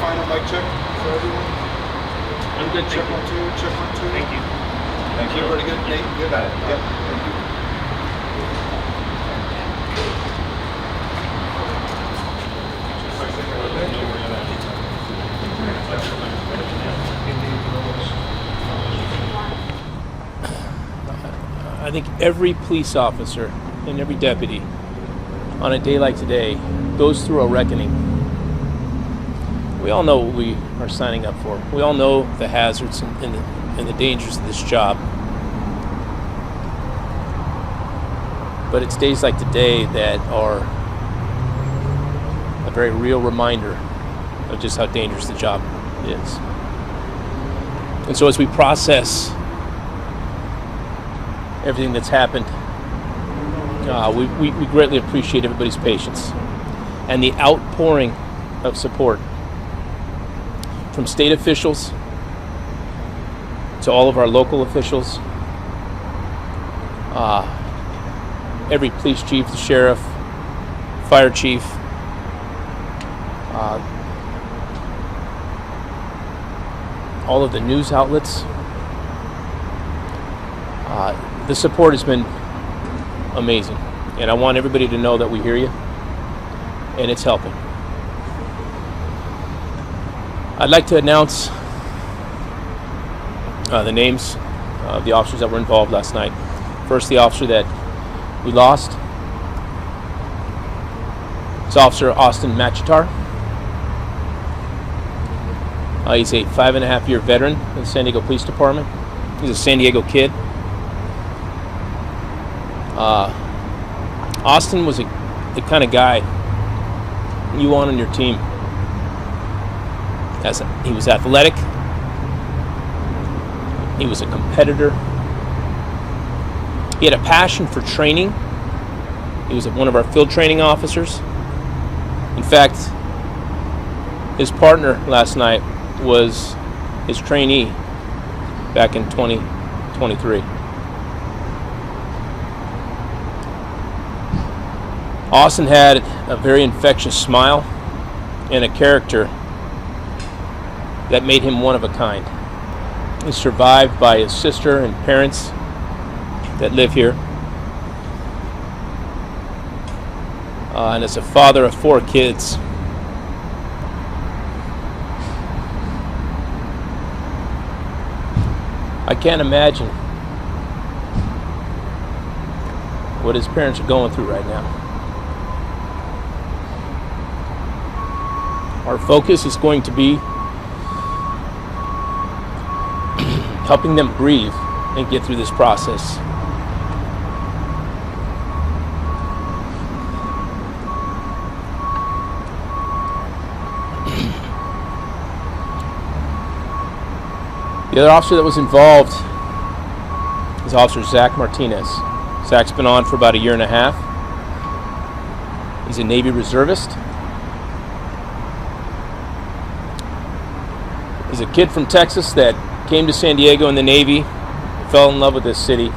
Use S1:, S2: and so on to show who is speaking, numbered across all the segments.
S1: Final mic check for everyone.
S2: I'm good.
S1: Check 1 2. Check 1 2.
S2: Thank you.
S1: Thank you. Pretty good, Nate. You got it. Yep. Thank you.
S3: I think every police officer and every deputy on a day like today goes through a reckoning. We all know what we are signing up for. We all know the hazards and the dangers of this job. But it's days like today that are a very real reminder of just how dangerous the job is. And so as we process everything that's happened, we greatly appreciate everybody's patience and the outpouring of support from state officials to all of our local officials, every police chief, the sheriff, fire chief, all of the news outlets. The support has been amazing, and I want everybody to know that we hear you, and it's helping. I'd like to announce the names of the officers that were involved last night. First, the officer that we lost is Officer Austin Machitar. He's a 5.5-year veteran of the San Diego Police Department. He's a San Diego kid. Austin was the kind of guy you want on your team. He was athletic. He was a competitor. He had a passion for training. He was one of our field training officers. In fact, his partner last night was his trainee back in 2023. Austin had a very infectious smile and a character that made him one of a kind. He's survived by his sister and parents that live here. And as a father of 4 kids, I can't imagine what his parents are going through right now. Our focus is going to be helping them grieve and get through this process. The other officer that was involved is Officer Zach Martinez. Zach's been on for about 1.5 years. He's a Navy reservist. He's a kid from Texas that came to San Diego in the Navy, fell in love with this city.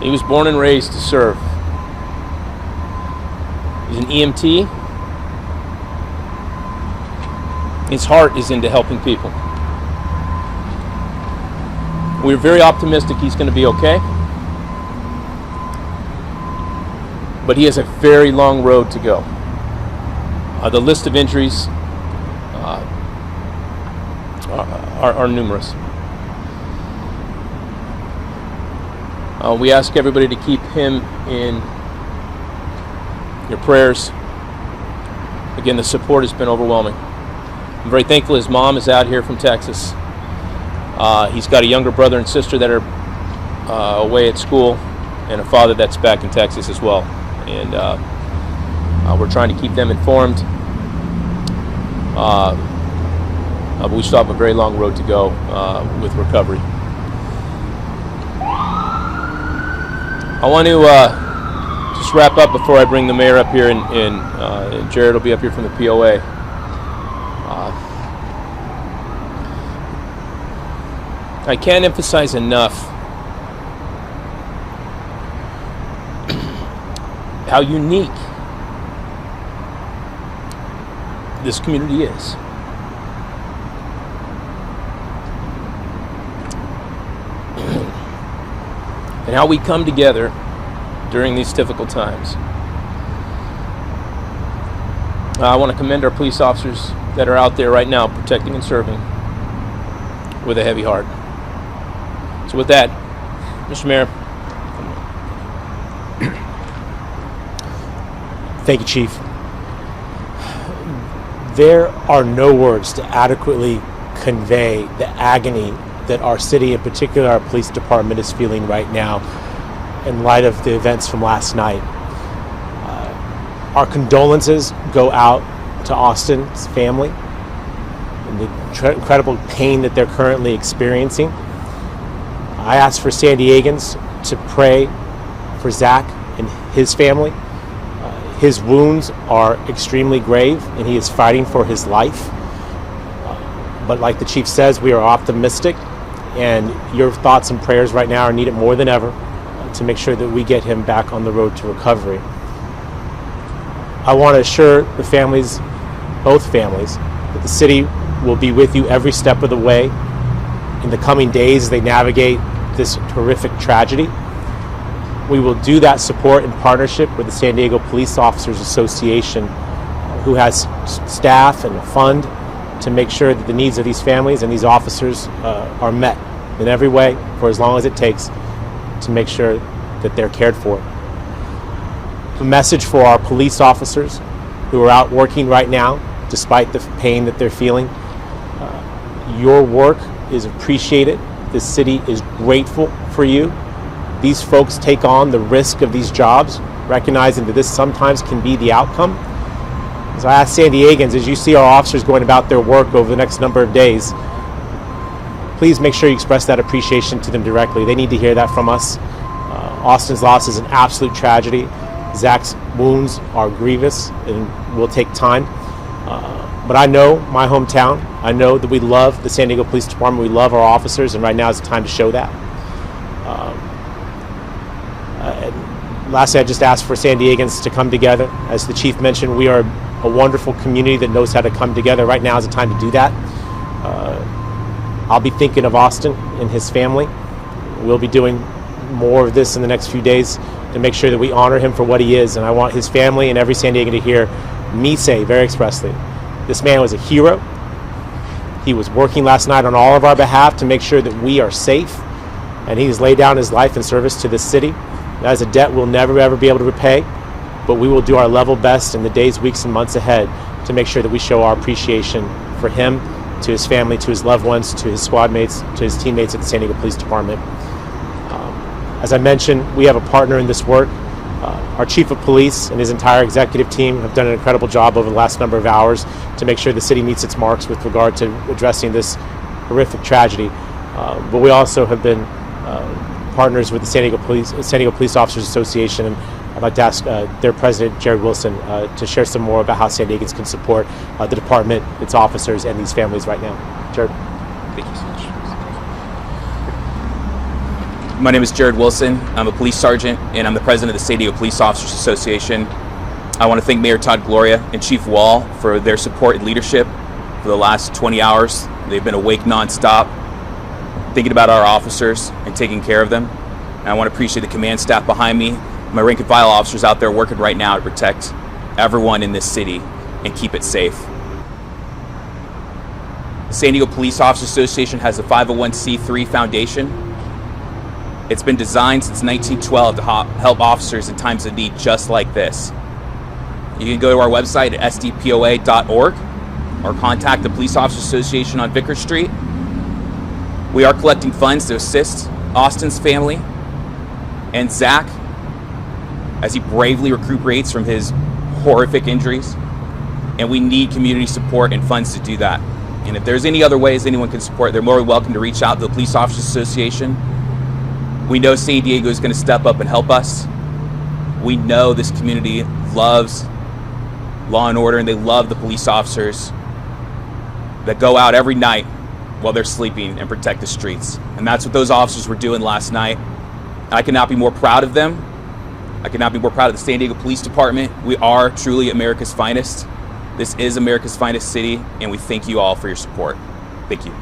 S3: He was born and raised to serve. He's an EMT. His heart is into helping people. We're very optimistic he's going to be okay. But he has a very long road to go. The list of injuries are numerous. We ask everybody to keep him in your prayers. Again, the support has been overwhelming. I'm very thankful his mom is out here from Texas. He's got a younger brother and sister that are away at school, and a father that's back in Texas as well. And we're trying to keep them informed. But we still have a very long road to go with recovery. I want to just wrap up before I bring the mayor up here, and Jared will be up here from the POA. I can't emphasize enough how unique this community is. And how we come together during these difficult times. I want to commend our police officers that are out there right now protecting and serving with a heavy heart. So with that, Mr. Mayor.
S2: Thank you, Chief. There are no words to adequately convey the agony that our city, in particular our police department, is feeling right now in light of the events from last night. Our condolences go out to Austin's family and the incredible pain that they're currently experiencing. I ask for San Diegans to pray for Zach and his family. His wounds are extremely grave, and he is fighting for his life. But like the chief says, we are optimistic, and your thoughts and prayers right now are needed more than ever to make sure that we get him back on the road to recovery. I want to assure the families, both families, that the city will be with you every step of the way in the coming days as they navigate this horrific tragedy. We will do that support in partnership with the San Diego Police Officers Association, who has staff and a fund to make sure that the needs of these families and these officers are met in every way for as long as it takes to make sure that they're cared for. A message for our police officers who are out working right now, despite the pain that they're feeling. Your work is appreciated. The city is grateful for you. These folks take on the risk of these jobs, recognizing that this sometimes can be the outcome. So I ask San Diegans, as you see our officers going about their work over the next number of days, please make sure you express that appreciation to them directly. They need to hear that from us. Austin's loss is an absolute tragedy. Zach's wounds are grievous and will take time. But I know my hometown. I know that we love the San Diego Police Department. We love our officers, and right now is the time to show that. Lastly, I just ask for San Diegans to come together. As the chief mentioned, we are a wonderful community that knows how to come together. Right now is the time to do that. I'll be thinking of Austin and his family. We'll be doing more of this in the next few days to make sure that we honor him for what he is. And I want his family and every San Diegan to hear me say very expressly, this man was a hero. He was working last night on all of our behalf to make sure that we are safe. And he's laid down his life in service to this city. That is a debt we'll never, ever be able to repay. But we will do our level best in the days, weeks, and months ahead to make sure that we show our appreciation for him, to his family, to his loved ones, to his squad mates, to his teammates at the San Diego Police Department. As I mentioned, we have a partner in this work. Our chief of police and his entire executive team have done an incredible job over the last number of hours to make sure the city meets its marks with regard to addressing this horrific tragedy. But we also have been partners with the San Diego Police Officers Association, and I'd like to ask their president, Jared Wilson, to share some more about how San Diegans can support the department, its officers, and these families right now. Jared.
S4: Thank you so much. My name is Jared Wilson. I'm a police sergeant, and I'm the president of the San Diego Police Officers Association. I want to thank Mayor Todd Gloria and Chief Wahl for their support and leadership for the last 20 hours. They've been awake nonstop, thinking about our officers and taking care of them. And I want to appreciate the command staff behind me, my rank and file officers out there working right now to protect everyone in this city and keep it safe. The San Diego Police Officers Association has a 501c3 foundation. It's been designed since 1912 to help officers in times of need just like this. You can go to our website at sdpoa.org or contact the Police Officers Association on Vickers Street. We are collecting funds to assist Austin's family and Zach as he bravely recuperates from his horrific injuries. And we need community support and funds to do that. And if there's any other ways anyone can support, they're more than welcome to reach out to the Police Officers Association. We know San Diego is going to step up and help us. We know this community loves law and order, and they love the police officers that go out every night while they're sleeping and protect the streets. And that's what those officers were doing last night. I could not be more proud of them. I could not be more proud of the San Diego Police Department. We are truly America's finest. This is America's finest city, and we thank you all for your support. Thank you.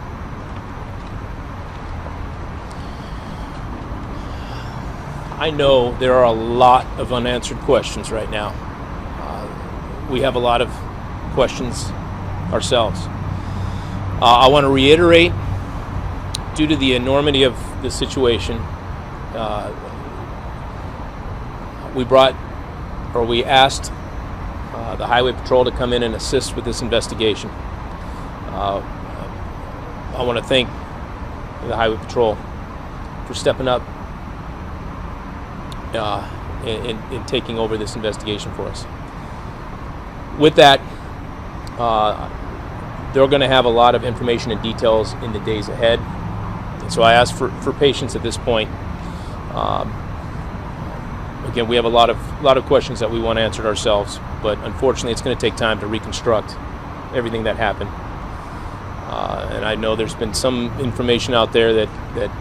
S3: I know there are a lot of unanswered questions right now. We have a lot of questions ourselves. I want to reiterate, due to the enormity of the situation, we asked the Highway Patrol to come in and assist with this investigation. I want to thank the Highway Patrol for stepping up in taking over this investigation for us. With that, they're going to have a lot of information and details in the days ahead. And so I ask for patience at this point. Again, we have a lot of questions that we want answered ourselves, but unfortunately it's going to take time to reconstruct everything that happened. And I know there's been some information out there that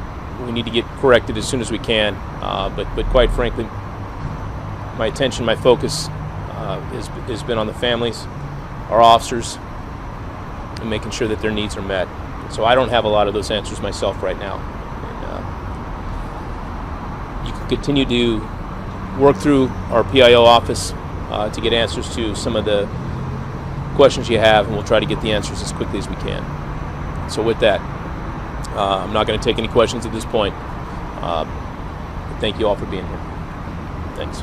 S3: we need to get corrected as soon as we can. But quite frankly, my attention, my focus has been on the families, our officers, and making sure that their needs are met. So I don't have a lot of those answers myself right now. And, you can continue to work through our PIO office to get answers to some of the questions you have, and we'll try to get the answers as quickly as we can. So with that, I'm not going to take any questions at this point. Thank you all for being here. Thanks.